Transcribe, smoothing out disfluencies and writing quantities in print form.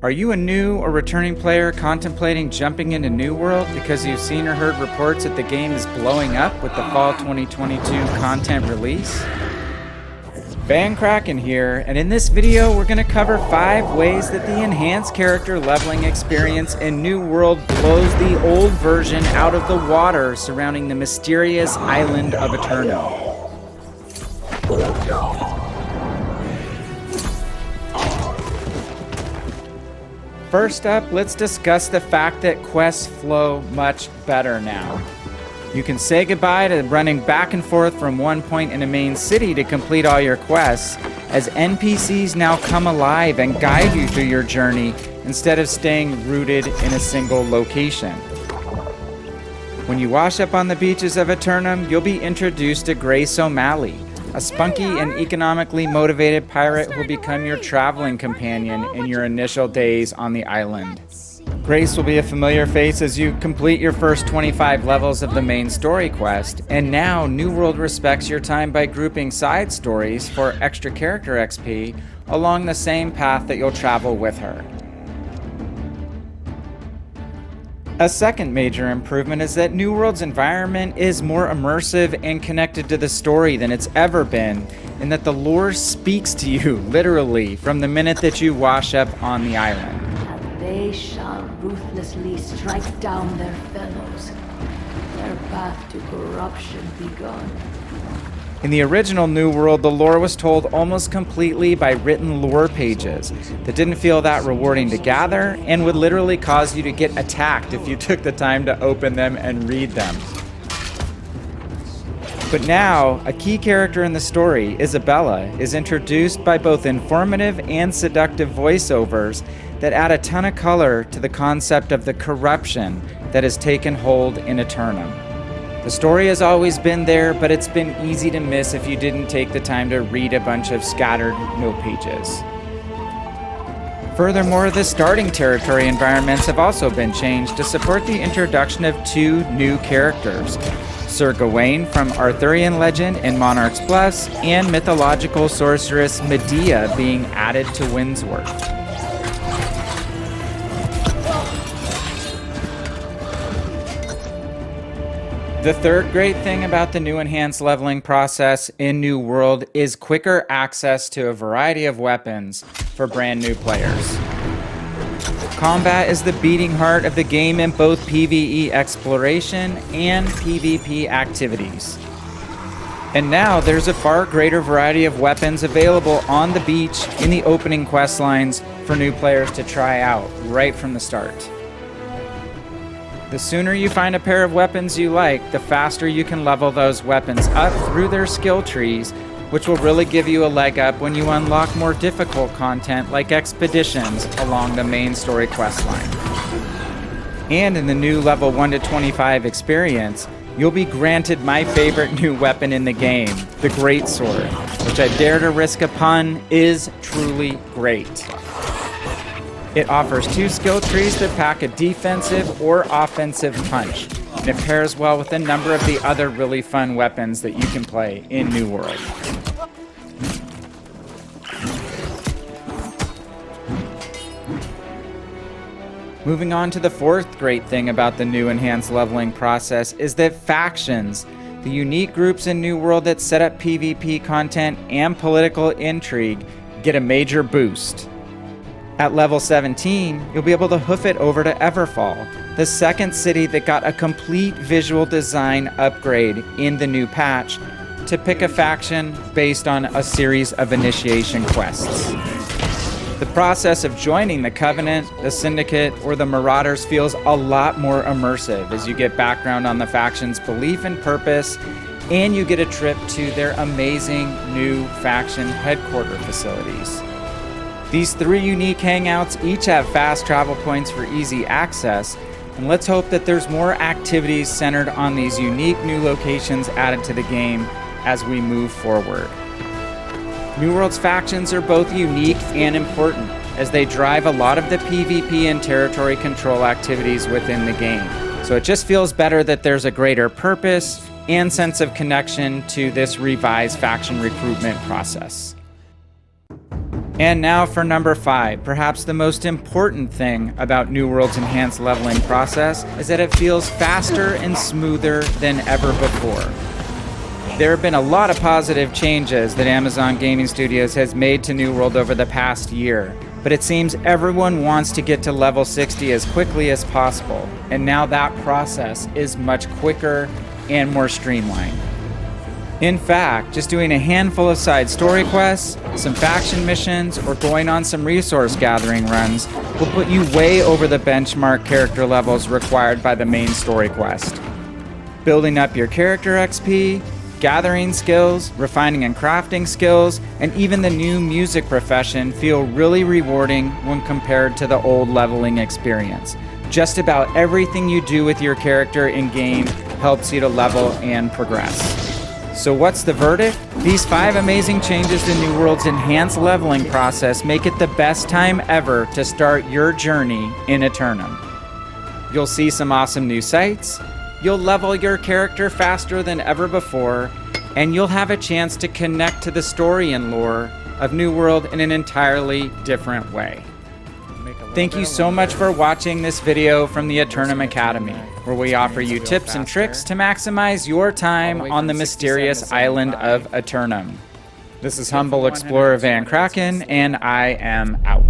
Are you a new or returning player contemplating jumping into New World because you've seen or heard reports that the game is blowing up with the Fall 2022 content release? VannKraken here, and in this video we're going to cover 5 ways that the enhanced character leveling experience in New World blows the old version out of the water surrounding the mysterious island of Eterno. First up, let's discuss the fact that quests flow much better now. You can say goodbye to running back and forth from one point in a main city to complete all your quests, as NPCs now come alive and guide you through your journey instead of staying rooted in a single location. When you wash up on the beaches of Eternum, you'll be introduced to Grace O'Malley, a spunky and economically motivated pirate who will become your traveling companion in your initial days on the island. Grace will be a familiar face as you complete your first 25 levels of the main story quest, and now New World respects your time by grouping side stories for extra character XP along the same path that you'll travel with her. A second major improvement is that New World's environment is more immersive and connected to the story than it's ever been, in that the lore speaks to you, literally, from the minute that you wash up on the island. And they shall ruthlessly strike down their fellows, their path to corruption begun. In the original New World, the lore was told almost completely by written lore pages that didn't feel that rewarding to gather and would literally cause you to get attacked if you took the time to open them and read them. But now, a key character in the story, Isabella, is introduced by both informative and seductive voiceovers that add a ton of color to the concept of the corruption that has taken hold in Eternum. The story has always been there, but it's been easy to miss if you didn't take the time to read a bunch of scattered note pages. Furthermore, the starting territory environments have also been changed to support the introduction of 2 new characters, Sir Gawain from Arthurian legend in Monarch's Plus, and mythological sorceress Medea being added to Windsworth. The third great thing about the new enhanced leveling process in New World is quicker access to a variety of weapons for brand new players. Combat is the beating heart of the game in both PvE exploration and PvP activities. And now there's a far greater variety of weapons available on the beach in the opening quest lines for new players to try out right from the start. The sooner you find a pair of weapons you like, the faster you can level those weapons up through their skill trees, which will really give you a leg up when you unlock more difficult content like expeditions along the main story quest line. And in the new level 1 to 25 experience, you'll be granted my favorite new weapon in the game, the Greatsword, which I dare to risk a pun is truly great. It offers 2 skill trees that pack a defensive or offensive punch, and it pairs well with a number of the other really fun weapons that you can play in New World. Moving on to the fourth great thing about the new enhanced leveling process is that factions, the unique groups in New World that set up PvP content and political intrigue, get a major boost. At level 17, you'll be able to hoof it over to Everfall, the second city that got a complete visual design upgrade in the new patch, to pick a faction based on a series of initiation quests. The process of joining the Covenant, the Syndicate, or the Marauders feels a lot more immersive as you get background on the faction's belief and purpose, and you get a trip to their amazing new faction headquarter facilities. These 3 unique hangouts each have fast travel points for easy access, and let's hope that there's more activities centered on these unique new locations added to the game as we move forward. New World's factions are both unique and important, as they drive a lot of the PvP and territory control activities within the game. So it just feels better that there's a greater purpose and sense of connection to this revised faction recruitment process. And now for number 5, perhaps the most important thing about New World's enhanced leveling process is that it feels faster and smoother than ever before. There have been a lot of positive changes that Amazon Gaming Studios has made to New World over the past year, but it seems everyone wants to get to level 60 as quickly as possible, and now that process is much quicker and more streamlined. In fact, just doing a handful of side story quests, some faction missions, or going on some resource gathering runs will put you way over the benchmark character levels required by the main story quest. Building up your character XP, gathering skills, refining and crafting skills, and even the new music profession feel really rewarding when compared to the old leveling experience. Just about everything you do with your character in-game helps you to level and progress. So what's the verdict? These 5 amazing changes to New World's enhanced leveling process make it the best time ever to start your journey in Eternum. You'll see some awesome new sights, you'll level your character faster than ever before, and you'll have a chance to connect to the story and lore of New World in an entirely different way. Thank you so much for watching this video from the Eternum Academy, where we offer you tips and tricks to maximize your time on the mysterious island of Eternum. This is Humble Explorer VannKraken, and I am out.